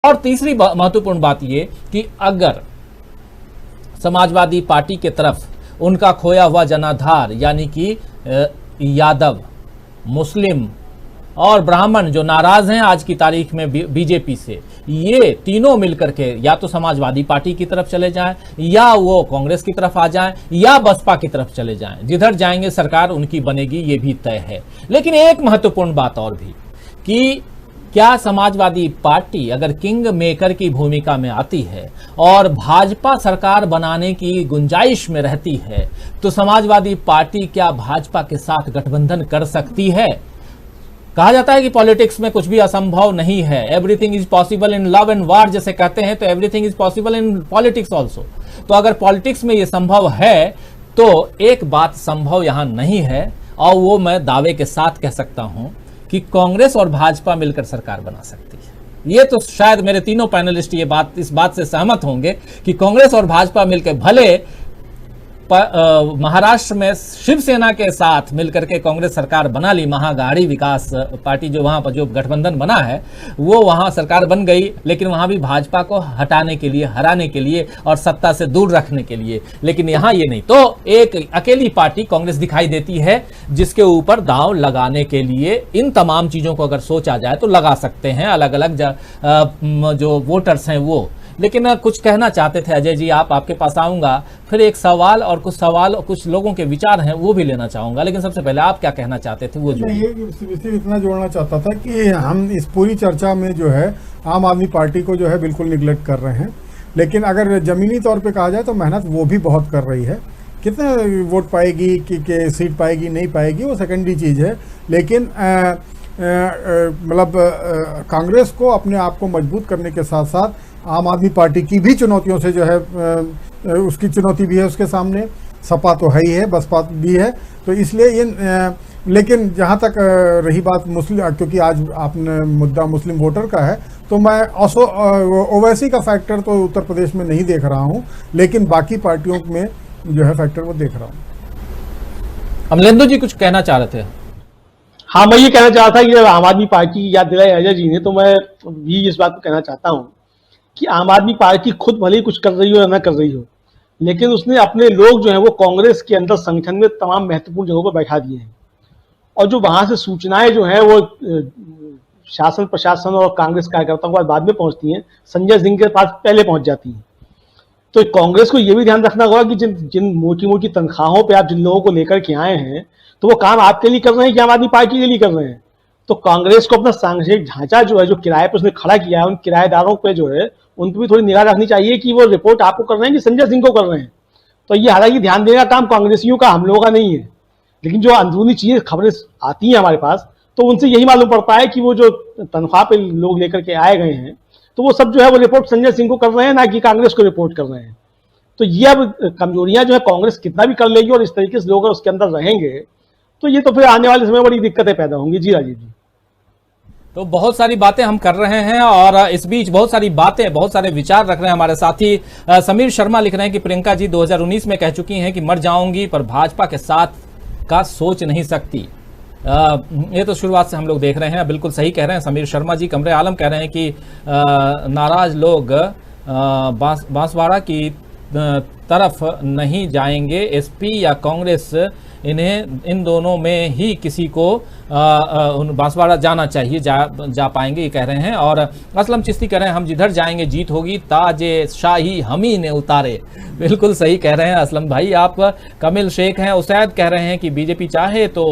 और तीसरी महत्वपूर्ण बात ये कि अगर समाजवादी पार्टी के तरफ उनका खोया हुआ जनाधार यानी कि यादव, मुस्लिम और ब्राह्मण जो नाराज हैं आज की तारीख में बीजेपी से, ये तीनों मिलकर के या तो समाजवादी पार्टी की तरफ चले जाएं, या वो कांग्रेस की तरफ आ जाएं, या बसपा की तरफ चले जाएं। जिधर जाएंगे सरकार उनकी बनेगी, ये भी तय है। लेकिन एक महत्वपूर्ण बात और भी कि क्या समाजवादी पार्टी अगर किंग मेकर की भूमिका में आती है और भाजपा सरकार बनाने की गुंजाइश में रहती है, तो समाजवादी पार्टी क्या भाजपा के साथ गठबंधन कर सकती है? कहा जाता है कि पॉलिटिक्स में कुछ भी असंभव नहीं है, everything is possible in love and वार जैसे कहते हैं, तो everything is possible in politics also. तो अगर पॉलिटिक्स में ये संभव है, तो एक बात संभव यहां नहीं है, और वो मैं दावे के साथ कह सकता हूं कि कांग्रेस और भाजपा मिलकर सरकार बना सकती है। ये तो शायद मेरे तीनों पैनलिस्ट इस बात से सहमत होंगे कि कांग्रेस और भाजपा मिलकर भले महाराष्ट्र में शिवसेना के साथ मिलकर के कांग्रेस सरकार बना ली, महागाड़ी विकास पार्टी जो वहां पर जो गठबंधन बना है वो वहां सरकार बन गई, लेकिन वहां भी भाजपा को हटाने के लिए, हराने के लिए और सत्ता से दूर रखने के लिए। लेकिन यहां ये नहीं, तो एक अकेली पार्टी कांग्रेस दिखाई देती है जिसके ऊपर दांव लगाने के लिए इन तमाम चीजों को अगर सोचा जाए तो लगा सकते हैं अलग अलग जो वोटर्स हैं वो। लेकिन कुछ कहना चाहते थे अजय जी, आपके पास आऊंगा, फिर एक सवाल और कुछ लोगों के विचार हैं वो भी लेना चाहूंगा। लेकिन सबसे पहले आप क्या कहना चाहते थे वो जो इतना जोड़ना चाहता था कि हम इस पूरी चर्चा में जो है आम आदमी पार्टी को जो है बिल्कुल निगलेक्ट कर रहे हैं, लेकिन अगर जमीनी तौर पे कहा जाए तो मेहनत वो भी बहुत कर रही है। कितने वोट पाएगी कि सीट पाएगी नहीं पाएगी वो सेकेंडरी चीज़ है, लेकिन मतलब कांग्रेस को अपने आप को मजबूत करने के साथ साथ आम आदमी पार्टी की भी चुनौतियों से जो है उसकी चुनौती भी है उसके सामने। सपा तो है ही है, बसपा भी है, तो इसलिए ये लेकिन जहाँ तक रही बात मुस्लिम, क्योंकि आज आपने मुद्दा मुस्लिम वोटर का है, तो मैं ओवैसी का फैक्टर तो उत्तर प्रदेश में नहीं देख रहा हूँ, लेकिन बाकी पार्टियों में जो है फैक्टर वो देख रहा हूँ। अमलेंदु जी कुछ कहना चाह रहे थे? हाँ, मैं ये कहना चाह रहा था कि आम आदमी पार्टी की याद दिलाई अजय जी ने, तो मैं भी इस बात को कहना चाहता हूँ कि आम आदमी पार्टी खुद भले ही कुछ कर रही हो या ना कर रही हो, लेकिन उसने अपने लोग जो है वो कांग्रेस के अंदर संगठन में तमाम महत्वपूर्ण जगहों पर बैठा दिए हैं, और जो वहां से सूचनाएं जो है वो शासन प्रशासन और कांग्रेस कार्यकर्ताओं के पास बाद में पहुंचती हैं, संजय सिंह के पास पहले पहुंच जाती हैं। तो कांग्रेस को ये भी ध्यान रखना होगा कि जिन मोटी मोटी तनख्वाहों पर आप जिन लोगों को लेकर के आए हैं, तो वो काम आपके लिए कर रहे हैं कि आम आदमी पार्टी के लिए कर रहे हैं। तो कांग्रेस को अपना सांगठनिक ढांचा जो है, जो किराए पर उसने खड़ा किया है, उन किराएदारों पे जो है उन पर भी थोड़ी निगाह रखनी चाहिए कि वो रिपोर्ट आपको कर रहे हैं कि संजय सिंह को कर रहे हैं। तो ये हालांकि ध्यान देने का काम कांग्रेसियों का, हम लोगों का नहीं है, लेकिन जो अंदरूनी चीजें खबरें आती हैं हमारे पास, तो उनसे यही मालूम पड़ता है कि वो जो तनख्वाह पे लोग लेकर के आए गए हैं, तो वो सब जो है वो रिपोर्ट संजय सिंह को कर रहे हैं, ना कि कांग्रेस को रिपोर्ट कर रहे हैं। तो ये अब कमजोरियां जो है कांग्रेस कितना भी कर लेगी और इस तरीके से लोग उसके अंदर रहेंगे, तो ये तो फिर आने वाले समय बड़ी दिक्कतें पैदा होंगी। जी राजीव जी। तो बहुत सारी बातें हम कर रहे हैं, और इस बीच बहुत सारी बातें, बहुत सारे विचार रख रहे हैं हमारे साथी। समीर शर्मा लिख रहे हैं कि प्रियंका जी 2019 में कह चुकी हैं कि मर जाऊंगी पर भाजपा के साथ का सोच नहीं सकती। ये तो शुरुआत से हम लोग देख रहे हैं, बिल्कुल सही कह रहे हैं समीर शर्मा जी। कमरे आलम कह रहे हैं कि नाराज लोग बांसवाड़ा की तरफ नहीं जाएंगे, एसपी या कांग्रेस, इन दोनों में ही किसी को बांसवाड़ा जाना चाहिए, जा पाएंगे, ये कह रहे हैं। और असलम चिश्ती कह रहे हैं हम जिधर जाएंगे जीत होगी, ताजे शाही हम ही ने उतारे। बिल्कुल सही कह रहे हैं असलम भाई आप। कमिल शेख हैं, उसैद कह रहे हैं कि बीजेपी चाहे तो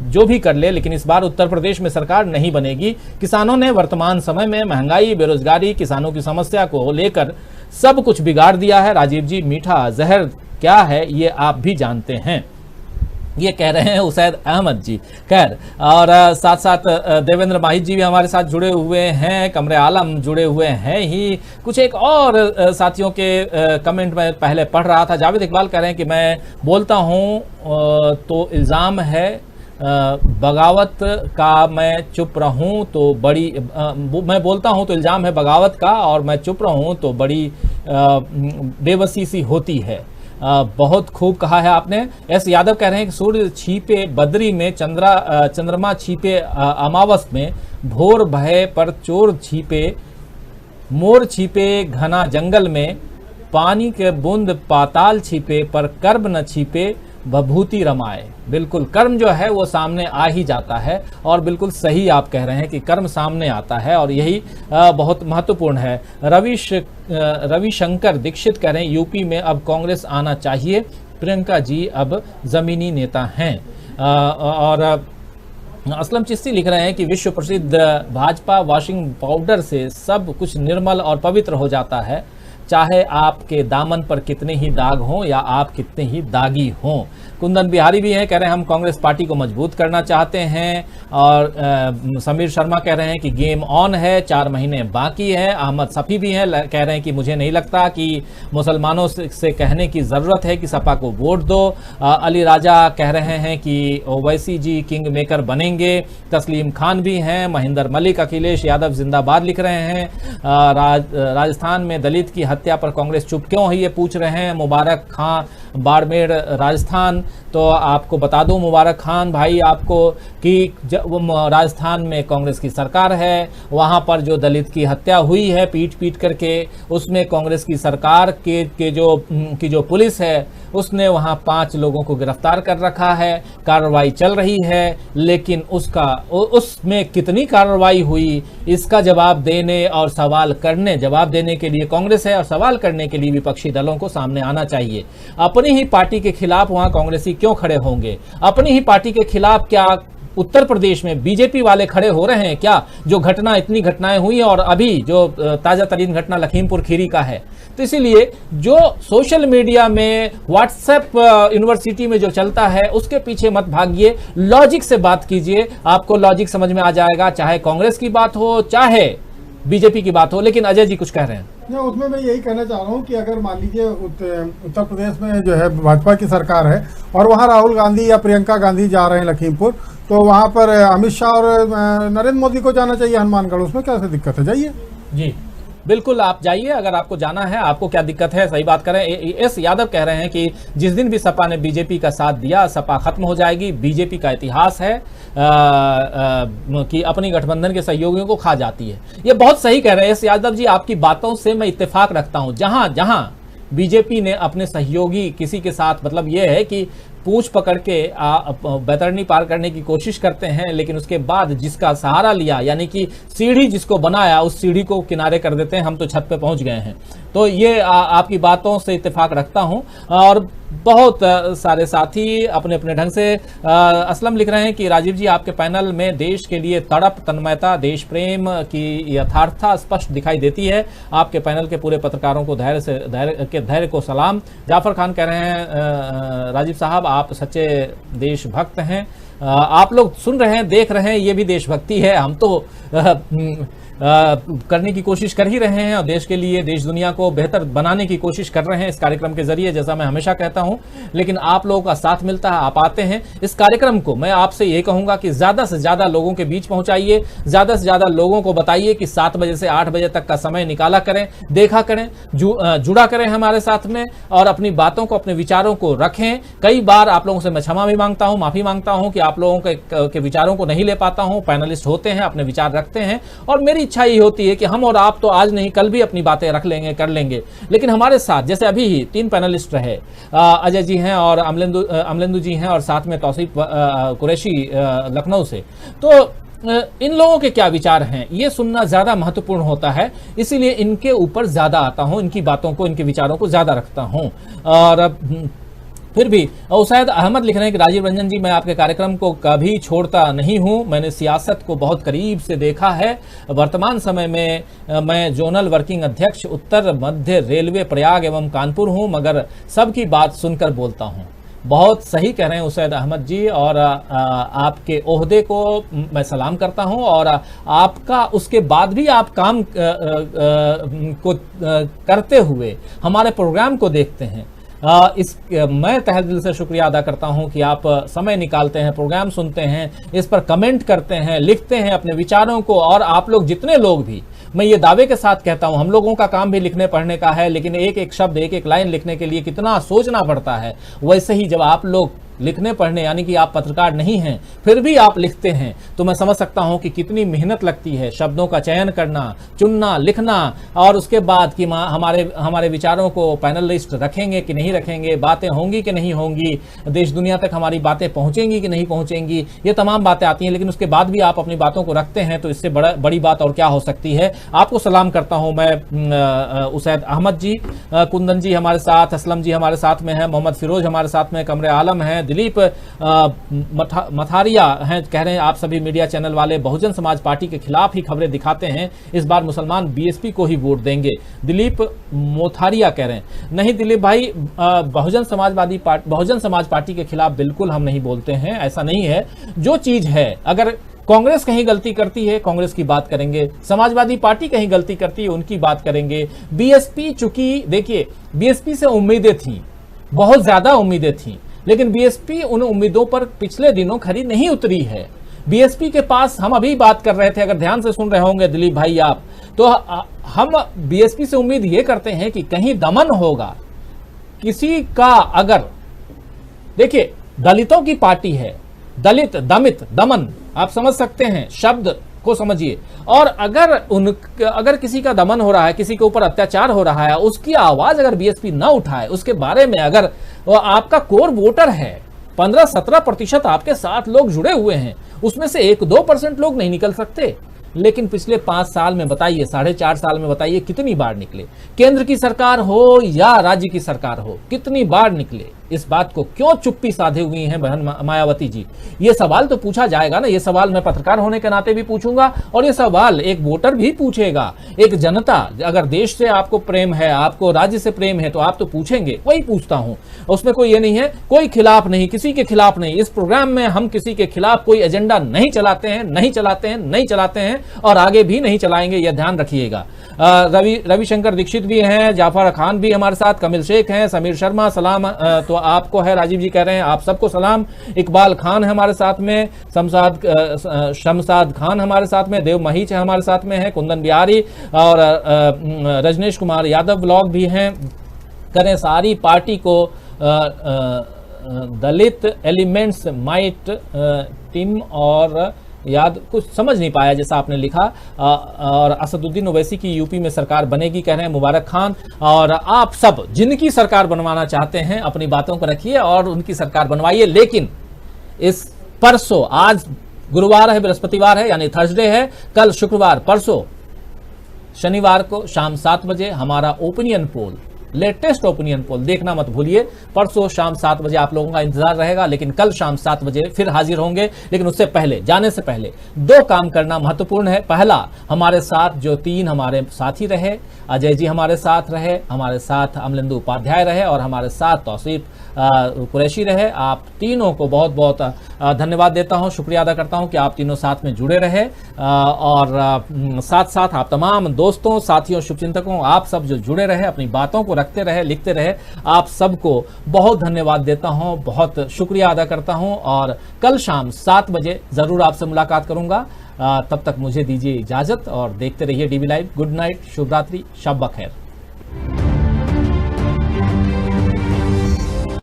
जो भी कर ले, लेकिन इस बार उत्तर प्रदेश में सरकार नहीं बनेगी। किसानों ने वर्तमान समय में महंगाई, बेरोजगारी, किसानों की समस्या को लेकर सब कुछ बिगाड़ दिया है। राजीव जी, मीठा जहर क्या है ये आप भी जानते हैं, ये कह रहे हैं उसैद अहमद जी। खैर, और साथ साथ देवेंद्र माहित जी भी हमारे साथ जुड़े हुए हैं, कमरे आलम जुड़े हुए हैं ही। कुछ एक और साथियों के कमेंट में पहले पढ़ रहा था। जावेद इकबाल कह रहे हैं कि मैं बोलता हूँ तो इल्ज़ाम है बगावत का, मैं चुप रहूं तो बड़ी मैं बोलता हूं तो इल्ज़ाम है बगावत का, और मैं चुप रहूं तो बड़ी बेबसी सी होती है। बहुत खूब कहा है आपने। एस यादव कह रहे हैं कि सूर्य छिपे बद्री में, चंद्रमा छिपे अमावस में, भोर भय पर चोर छिपे मोर छिपे घना जंगल में, पानी के बूंद पाताल छिपे, पर कर्म न छिपे बभूति रमाए। बिल्कुल कर्म जो है वो सामने आ ही जाता है, और बिल्कुल सही आप कह रहे हैं कि कर्म सामने आता है, और यही बहुत महत्वपूर्ण है। रविशंकर दीक्षित कह रहे हैं यूपी में अब कांग्रेस आना चाहिए, प्रियंका जी अब जमीनी नेता हैं। और असलम चिश्ती लिख रहे हैं कि विश्व प्रसिद्ध भाजपा वॉशिंग पाउडर से सब कुछ निर्मल और पवित्र हो जाता है, चाहे आपके दामन पर कितने ही दाग हों या आप कितने ही दागी हों। कुंदन बिहारी भी हैं, कह रहे हैं हम कांग्रेस पार्टी को मजबूत करना चाहते हैं। और समीर शर्मा कह रहे हैं कि गेम ऑन है, 4 महीने बाकी है। अहमद सफ़ी भी हैं, कह रहे हैं कि मुझे नहीं लगता कि मुसलमानों से कहने की ज़रूरत है कि सपा को वोट दो। अली राजा कह रहे हैं कि ओवैसी जी किंग मेकर बनेंगे। तस्लीम खान भी हैं, महेंद्र मलिक, अखिलेश यादव जिंदाबाद लिख रहे हैं। राजस्थान में दलित की हत्या पर कांग्रेस चुप क्यों है, ये पूछ रहे हैं मुबारक खान, बाड़मेर राजस्थान। तो आपको बता दूं मुबारक खान भाई आपको कि राजस्थान में कांग्रेस की सरकार है, वहां पर जो दलित की हत्या हुई है पीट पीट करके, उसमें कांग्रेस की सरकार की जो पुलिस है उसने वहां 5 लोगों को गिरफ्तार कर रखा है, कार्रवाई चल रही है। लेकिन उसमें कितनी कार्रवाई हुई इसका जवाब देने और जवाब देने के लिए कांग्रेस है, और सवाल करने के लिए विपक्षी दलों को सामने आना चाहिए। अपनी ही पार्टी के खिलाफ वहां कांग्रेसी क्यों खड़े होंगे? अपनी ही पार्टी के खिलाफ क्या उत्तर प्रदेश में बीजेपी वाले खड़े हो रहे हैं क्या? जो इतनी घटनाएं हुई और अभी जो ताजा तरीन घटना लखीमपुर खीरी का है। तो इसीलिए जो सोशल मीडिया में, व्हाट्सएप यूनिवर्सिटी में जो चलता है उसके पीछे मत भागिए, लॉजिक से बात कीजिए, आपको लॉजिक समझ में आ जाएगा, चाहे कांग्रेस की बात हो चाहे बीजेपी की बात हो। लेकिन अजय जी कुछ कह रहे हैं। उसमें मैं यही कहना चाह रहा हूँ कि अगर मान लीजिए उत्तर प्रदेश में जो है भाजपा की सरकार है और वहाँ राहुल गांधी या प्रियंका गांधी जा रहे हैं लखीमपुर, तो वहाँ पर अमित शाह और नरेंद्र मोदी को जाना चाहिए हनुमानगढ़। उसमें क्या दिक्कत है? जाइए जी, बिल्कुल आप जाइए, अगर आपको जाना है। आपको क्या दिक्कत है? सही बात करें। एस यादव कह रहे हैं कि जिस दिन भी सपा ने बीजेपी का साथ दिया, सपा खत्म हो जाएगी। बीजेपी का इतिहास है कि अपनी गठबंधन के सहयोगियों को खा जाती है। ये बहुत सही कह रहे हैं एस यादव जी, आपकी बातों से मैं इत्तेफाक रखता हूं। जहां जहां बीजेपी ने अपने सहयोगी किसी के साथ, मतलब ये है कि पूंछ पकड़ के बैतरनी पार करने की कोशिश करते हैं, लेकिन उसके बाद जिसका सहारा लिया, यानी कि सीढ़ी जिसको बनाया, उस सीढ़ी को किनारे कर देते हैं, हम तो छत पे पहुंच गए हैं। तो ये आपकी बातों से इत्तेफाक रखता हूं। और बहुत सारे साथी अपने अपने ढंग से असलम लिख रहे हैं कि राजीव जी आपके पैनल में देश के लिए तड़प, तन्मयता, देश प्रेम की यथार्थता स्पष्ट दिखाई देती है। आपके पैनल के पूरे पत्रकारों को धैर्य को सलाम। जाफर खान कह रहे हैं राजीव साहब आप सच्चे देशभक्त हैं। आप लोग सुन रहे हैं, देख रहे हैं, ये भी देशभक्ति है। हम तो करने की कोशिश कर ही रहे हैं और देश के लिए, देश दुनिया को बेहतर बनाने की कोशिश कर रहे हैं इस कार्यक्रम के जरिए, जैसा मैं हमेशा कहता हूं। लेकिन आप लोगों का साथ मिलता है, आप आते हैं। इस कार्यक्रम को मैं आपसे ये कहूंगा कि ज्यादा से ज्यादा लोगों के बीच पहुंचाइए, ज्यादा से ज्यादा लोगों को बताइए कि 7 बजे से 8 बजे तक का समय निकाला करें, देखा करें, जुड़ा करें हमारे साथ में, और अपनी बातों को, अपने विचारों को रखें। कई बार आप लोगों से मैं क्षमा भी मांगता हूं, माफी मांगता हूं कि आप लोगों के विचारों को नहीं ले पाता हूं। पैनलिस्ट होते हैं, अपने विचार रखते हैं, और मेरी इच्छा ये होती है कि हम और आप तो आज नहीं कल भी अपनी बातें रख लेंगे, कर लेंगे। लेकिन हमारे साथ जैसे अभी ही 3 पैनलिस्ट रहे, अजय जी हैं और अमलेंदु जी हैं, और साथ में तौसीफ कुरैशी लखनऊ से। तो इन लोगों के क्या विचार हैं ये सुनना ज्यादा महत्वपूर्ण होता है, इसीलिए इनके ऊपर ज्यादा आता हूं, इनकी बातों को, इनके विचारों को ज्यादा रखता हूं। और फिर भी उसैद अहमद लिख रहे हैं कि राजीव रंजन जी मैं आपके कार्यक्रम को कभी छोड़ता नहीं हूं। मैंने सियासत को बहुत करीब से देखा है। वर्तमान समय में मैं जोनल वर्किंग अध्यक्ष उत्तर मध्य रेलवे प्रयाग एवं कानपुर हूं, मगर सबकी बात सुनकर बोलता हूं। बहुत सही कह रहे हैं उसैद अहमद जी, और आपके ओहदे को मैं सलाम करता हूं, और आपका उसके बाद भी आप काम को करते हुए हमारे प्रोग्राम को देखते हैं। मैं तहे दिल से शुक्रिया अदा करता हूं कि आप समय निकालते हैं, प्रोग्राम सुनते हैं, इस पर कमेंट करते हैं, लिखते हैं अपने विचारों को। और आप लोग जितने लोग भी, मैं ये दावे के साथ कहता हूं, हम लोगों का काम भी लिखने पढ़ने का है, लेकिन एक एक शब्द, एक एक लाइन लिखने के लिए कितना सोचना पड़ता है। वैसे ही जब आप लोग लिखने पढ़ने यानी कि आप पत्रकार नहीं हैं, फिर भी आप लिखते हैं, तो मैं समझ सकता हूं कि कितनी मेहनत लगती है शब्दों का चयन करना, चुनना, लिखना, और उसके बाद कि हमारे विचारों को पैनलिस्ट रखेंगे कि नहीं रखेंगे, बातें होंगी कि नहीं होंगी, देश दुनिया तक हमारी बातें पहुंचेंगी कि नहीं पहुंचेंगी, ये तमाम बातें आती हैं। लेकिन उसके बाद भी आप अपनी बातों को रखते हैं, तो इससे बड़ी बात और क्या हो सकती है। आपको सलाम करता हूं मैं उसैद अहमद जी, कुंदन जी हमारे साथ, असलम जी हमारे साथ में है, मोहम्मद फिरोज हमारे साथ में, कमरे आलम हैं, दिलीप मथारिया हैं, कह रहे हैं आप सभी मीडिया चैनल वाले बहुजन समाज पार्टी के खिलाफ ही खबरें दिखाते हैं, इस बार मुसलमान बीएसपी को ही वोट देंगे। दिलीप मोथारिया कह रहे हैं नहीं दिलीप भाई, बहुजन समाज पार्टी के खिलाफ बिल्कुल हम नहीं बोलते हैं, ऐसा नहीं है। जो चीज है, अगर कांग्रेस कहीं गलती करती है कांग्रेस की बात करेंगे, समाजवादी पार्टी कहीं गलती करती है उनकी बात करेंगे, बीएसपी, चूंकि देखिए बीएसपी से उम्मीदें थी, बहुत ज्यादा उम्मीदें थी, लेकिन बीएसपी उन उम्मीदों पर पिछले दिनों खरी नहीं उतरी है। बीएसपी के पास, हम अभी बात कर रहे थे, अगर ध्यान से सुन रहे होंगे दिलीप भाई आप, तो हम बीएसपी से उम्मीद ये करते हैं कि कहीं दमन होगा किसी का। अगर देखिए दलितों की पार्टी है, दलित, दमित, दमन, आप समझ सकते हैं, शब्द को समझिए। और अगर किसी का दमन हो रहा है, किसी के ऊपर अत्याचार हो रहा है, उसकी आवाज अगर बीएसपी न उठाए, उसके बारे में अगर आपका कोर वोटर है, 15-17% आपके साथ लोग जुड़े हुए हैं, उसमें से 1-2% लोग नहीं निकल सकते। लेकिन पिछले 5 साल में बताइए, 4.5 साल में बताइए कितनी बार निकले, केंद्र की सरकार हो या राज्य की सरकार हो, कितनी बार निकले। इस बात को क्यों चुप्पी साधे हुई हैं बहन मायावती जी, ये सवाल तो पूछा जाएगा ना। ये सवाल मैं पत्रकार होने के नाते भी पूछूंगा, और ये सवाल एक वोटर भी पूछेगा, एक जनता। अगर देश से आपको प्रेम है, आपको राज्य से प्रेम है, तो आप तो पूछेंगे, वही पूछता हूं। उसमें कोई ये नहीं है, कोई खिलाफ नहीं, किसी के खिलाफ नहीं। इस प्रोग्राम में हम किसी के खिलाफ कोई एजेंडा नहीं चलाते हैं, नहीं चलाते हैं, नहीं चलाते हैं, और आगे भी नहीं चलाएंगे, यह ध्यान रखिएगा। रविशंकर दीक्षित भी हैं, जाफर खान भी हमारे साथ, कमिल शेख हैं, समीर शर्मा, सलाम तो आपको है, राजीव जी कह रहे हैं आप सबको सलाम। इकबाल खान है हमारे साथ में, शमसाद खान हमारे साथ में, देव महीच है हमारे साथ में है, कुंदन बिहारी, और रजनीश कुमार यादव ब्लॉग भी हैं। करें सारी पार्टी को दलित एलिमेंट्स माइट टीम, और याद कुछ समझ नहीं पाया जैसा आपने लिखा। और असदुद्दीन ओवैसी की यूपी में सरकार बनेगी कह रहे हैं मुबारक खान। और आप सब जिनकी सरकार बनवाना चाहते हैं अपनी बातों को रखिए और उनकी सरकार बनवाइए। लेकिन इस परसों, आज गुरुवार है, बृहस्पतिवार है यानी थर्सडे है, कल शुक्रवार, परसों शनिवार को शाम 7 बजे हमारा opinion poll, latest opinion poll देखना मत भूलिए। परसों शाम 7 बजे आप लोगों का इंतजार रहेगा, लेकिन कल शाम 7 बजे फिर हाजिर होंगे। लेकिन उससे पहले, जाने से पहले 2 काम करना महत्वपूर्ण है। पहला, हमारे साथ जो 3 हमारे साथी रहे, अजय जी हमारे साथ रहे, हमारे साथ अमलेंदु उपाध्याय रहे, और हमारे साथ तौसीफ कुरैशी रहे। आप तीनों को बहुत बहुत धन्यवाद देता हूं, शुक्रिया अदा करता हूं कि आप तीनों साथ में जुड़े रहे। और साथ साथ आप तमाम दोस्तों, साथियों, शुभचिंतकों, आप सब जो जुड़े रहे, अपनी बातों को रखते रहे, लिखते रहे, आप सबको बहुत धन्यवाद देता हूं, बहुत शुक्रिया अदा करता हूं। और कल शाम 7 बजे जरूर आपसे मुलाकात करूंगा। तब तक मुझे दीजिए इजाजत और देखते रहिए डीवी लाइव। गुड नाइट, शुभ रात्रि, शब बखैर।